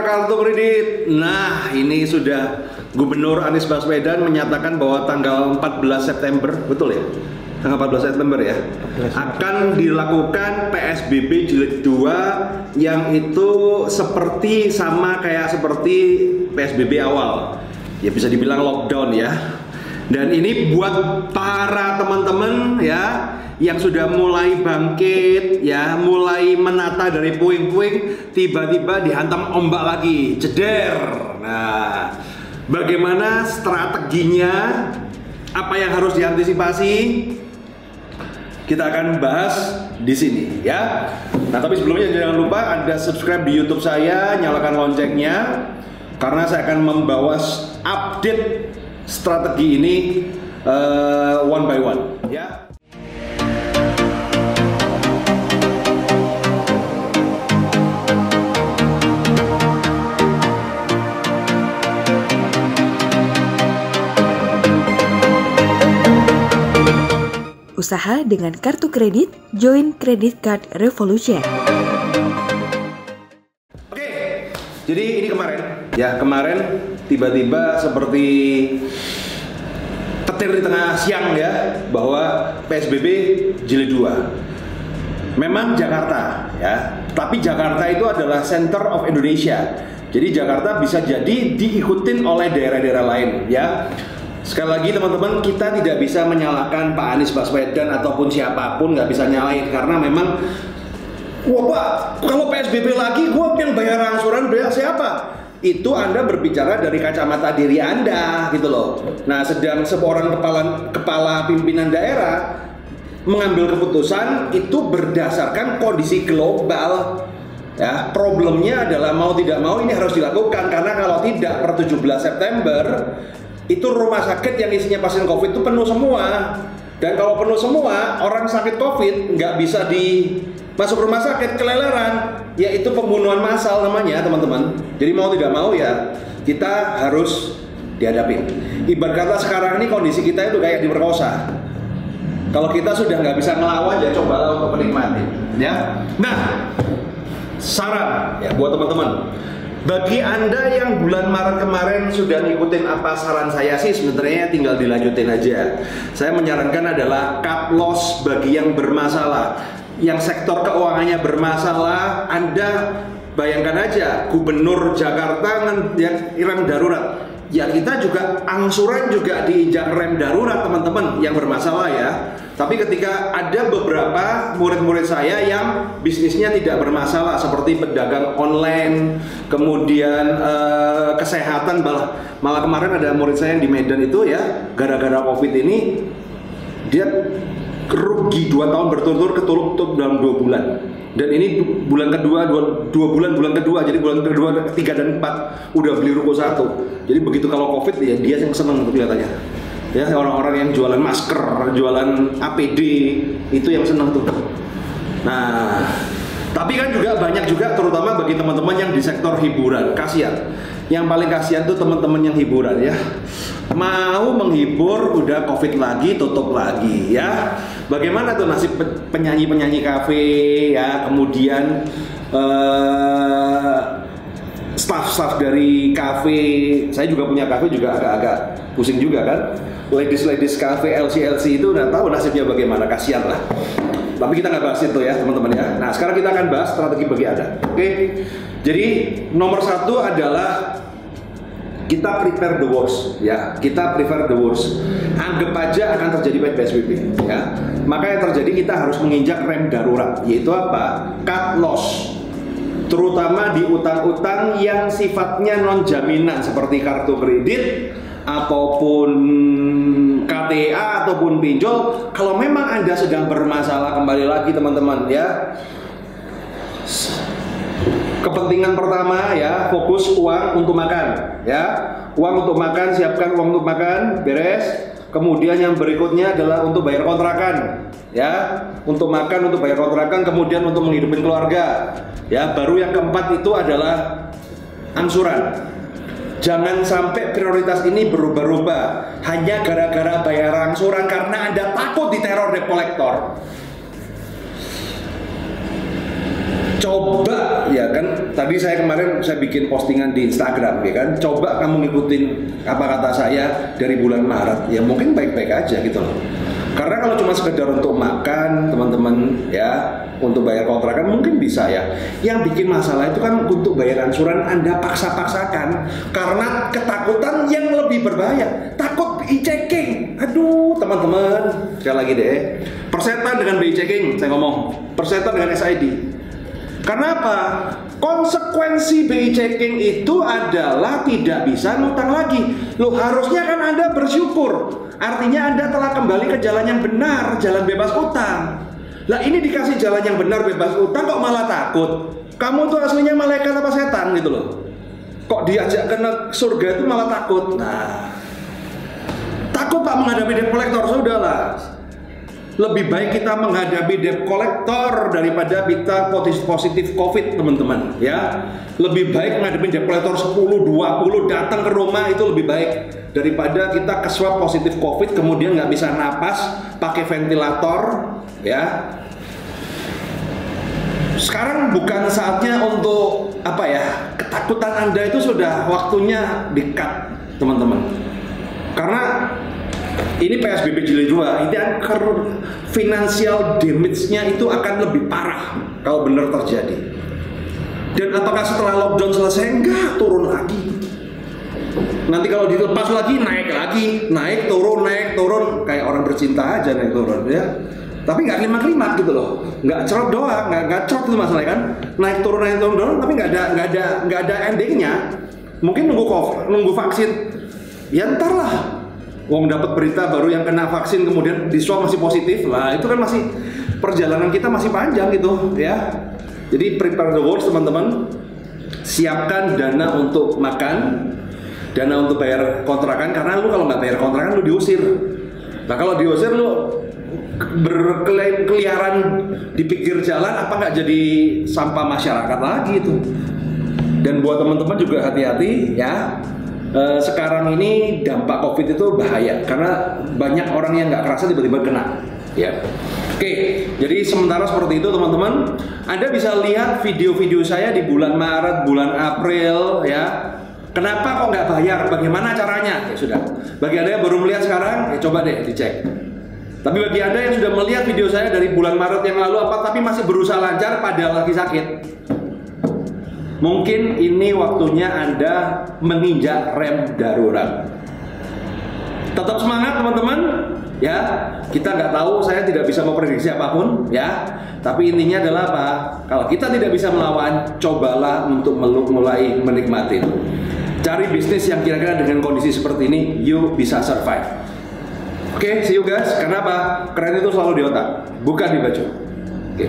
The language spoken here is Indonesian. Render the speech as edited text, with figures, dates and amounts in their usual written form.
kartu kredit. Nah, ini sudah Gubernur Anies Baswedan menyatakan bahwa tanggal 14 September, betul ya? Tanggal 14 September ya, akan dilakukan PSBB jilid 2 yang itu sama kayak seperti PSBB awal. Ya bisa dibilang lockdown ya. Dan ini buat para teman-teman ya yang sudah mulai bangkit ya, mulai menata dari puing-puing, tiba-tiba dihantam ombak lagi, jeder. Nah, bagaimana strateginya? Apa yang harus diantisipasi? Kita akan bahas di sini ya. Nah, tapi sebelumnya jangan lupa Anda subscribe di YouTube saya, nyalakan loncengnya karena saya akan membawa update strategi ini one by one ya. Usaha dengan kartu kredit, join Credit Card Revolution. Oke, jadi ini kemarin tiba-tiba seperti petir di tengah siang ya, bahwa PSBB jilid 2. Memang Jakarta ya, tapi Jakarta itu adalah center of Indonesia. Jadi Jakarta bisa jadi diikutin oleh daerah-daerah lain ya. Sekali lagi teman-teman, kita tidak bisa menyalahkan Pak Anies Baswedan ataupun siapapun, nggak bisa nyalain karena memang wah Pak, kalau PSBB lagi gua yang bayar angsuran bayar siapa? Itu Anda berbicara dari kacamata diri Anda gitu loh. Nah, sedang seorang kepala pimpinan daerah mengambil keputusan itu berdasarkan kondisi global. Ya, problemnya adalah mau tidak mau ini harus dilakukan karena kalau tidak per 17 September itu rumah sakit yang isinya pasien COVID itu penuh semua. Dan kalau penuh semua, orang sakit COVID nggak bisa masuk rumah sakit, keleleran, yaitu pembunuhan massal namanya teman-teman. Jadi mau tidak mau ya kita harus dihadapi. Ibarat kata sekarang ini kondisi kita itu kayak diperkosa. Kalau kita sudah nggak bisa ngelawan ya cobalah untuk menikmati. Ya. Nah, saran ya buat teman-teman. Bagi Anda yang bulan Maret kemarin sudah ngikutin apa saran saya sih, sebenarnya tinggal dilanjutin aja. Saya menyarankan adalah cut loss bagi yang bermasalah, yang sektor keuangannya bermasalah. Anda bayangkan aja, Gubernur Jakarta yang rem darurat. Ya kita juga angsuran juga diinjak rem darurat teman-teman yang bermasalah ya. Tapi ketika ada beberapa murid-murid saya yang bisnisnya tidak bermasalah seperti pedagang online, kemudian kesehatan, malah kemarin ada murid saya yang di Medan itu ya, gara-gara COVID ini dia rugi 2 tahun berturut-turut ketutup dalam 2 bulan. Dan ini bulan kedua, 2 bulan kedua, jadi bulan kedua, 3 dan 4 udah beli ruko 1. Jadi begitu kalau COVID ya dia yang seneng tuh kelihatannya. Ya orang-orang yang jualan masker, jualan APD itu yang seneng tuh. Nah, tapi kan juga banyak juga terutama bagi teman-teman yang di sektor hiburan, kasihan. Yang paling kasihan tuh teman-teman yang hiburan ya. Mau menghibur udah COVID lagi, tutup lagi ya. Bagaimana tuh nasib penyanyi-penyanyi kafe ya, kemudian staff-staff dari kafe. Saya juga punya kafe juga agak-agak pusing juga kan. Ladies cafe LC itu udah tahu nasibnya bagaimana, kasihan lah. Tapi kita nggak bahas itu ya teman-teman ya. Nah sekarang kita akan bahas strategi bagi Anda. Oke. Jadi nomor 1 adalah kita prepare the worst ya. Kita prepare the worst. Anggap aja akan terjadi PSBB ya. Maka yang terjadi kita harus menginjak rem darurat, yaitu apa? Cut loss. Terutama di utang-utang yang sifatnya non jaminan seperti kartu kredit ataupun KTA ataupun pinjol. Kalau memang Anda sedang bermasalah, kembali lagi teman-teman ya, kepentingan pertama ya, fokus uang untuk makan ya. Uang untuk makan, siapkan uang untuk makan, beres. Kemudian yang berikutnya adalah untuk bayar kontrakan ya, untuk makan, untuk bayar kontrakan, kemudian untuk menghidupi keluarga ya. Baru yang keempat itu adalah angsuran. Jangan sampai prioritas ini berubah-ubah hanya gara-gara bayar angsuran karena Anda takut diteror debt collector. Coba ya kan tadi saya kemarin saya bikin postingan di Instagram ya kan, coba kamu ngikutin apa kata saya dari bulan Maret, ya mungkin baik-baik aja gitu loh. Karena kalau cuma sekedar untuk makan teman-teman ya, untuk bayar kontrakan mungkin bisa ya. Yang bikin masalah itu kan untuk bayar angsuran Anda paksa-paksakan karena ketakutan yang lebih berbahaya, takut BI checking. Aduh teman-teman, sekali lagi deh, persetan dengan BI checking, saya ngomong persetan dengan SID. Karena apa? Konsekuensi BI checking itu adalah tidak bisa ngutang lagi. Loh, harusnya kan Anda bersyukur. Artinya Anda telah kembali ke jalan yang benar, jalan bebas utang. Lah ini dikasih jalan yang benar bebas utang kok malah takut. Kamu tuh aslinya malaikat apa setan gitu loh. Kok diajak ke surga itu malah takut. Nah, takut Pak menghadapi debt collector, sudahlah. Lebih baik kita menghadapi debt collector daripada kita positif COVID, teman-teman ya. Lebih baik menghadapi debt collector 10, 20 datang ke rumah, itu lebih baik daripada kita ke swab positif COVID kemudian nggak bisa napas pakai ventilator ya. Sekarang bukan saatnya untuk apa ya, ketakutan Anda itu sudah waktunya di-cut, teman-teman. Karena ini PSBB jilid 2, ini financial damage-nya itu akan lebih parah kalau benar terjadi. Dan apakah setelah lockdown selesai? Enggak, turun lagi. Nanti kalau dilepas lagi, naik turun, kayak orang bercinta aja naik turun ya. Tapi nggak klimak-klimak gitu loh, nggak cerot doang, nggak cerot itu masalahnya kan, naik turun, tapi nggak ada endingnya. Mungkin nunggu vaksin, ya ntar lah. Wong dapat berita baru yang kena vaksin kemudian di swab masih positif lah, itu kan masih perjalanan kita masih panjang gitu ya. Jadi prepare the words teman-teman, siapkan dana untuk makan, dana untuk bayar kontrakan, karena lu kalau nggak bayar kontrakan lu diusir. Nah kalau diusir lu berkeliaran di pinggir jalan, apa nggak jadi sampah masyarakat lagi itu. Dan buat teman-teman juga hati-hati ya. Sekarang ini dampak COVID itu bahaya karena banyak orang yang nggak kerasa tiba-tiba kena ya. Oke, jadi sementara seperti itu teman-teman, Anda bisa lihat video-video saya di bulan Maret, bulan April ya. Kenapa kok nggak bayar? Bagaimana caranya? Ya sudah. Bagi Anda yang baru melihat sekarang, ya coba deh dicek. Tapi bagi Anda yang sudah melihat video saya dari bulan Maret yang lalu tapi masih berusaha lancar padahal lagi sakit, mungkin ini waktunya Anda menginjak rem darurat. Tetap semangat teman-teman ya. Kita nggak tahu, saya tidak bisa memprediksi apapun ya. Tapi intinya adalah apa? Kalau kita tidak bisa melawan, cobalah untuk mulai menikmati. Cari bisnis yang kira-kira dengan kondisi seperti ini, you bisa survive. Oke, see you guys. Karena apa? Keren itu selalu di otak, bukan di baju. Oke.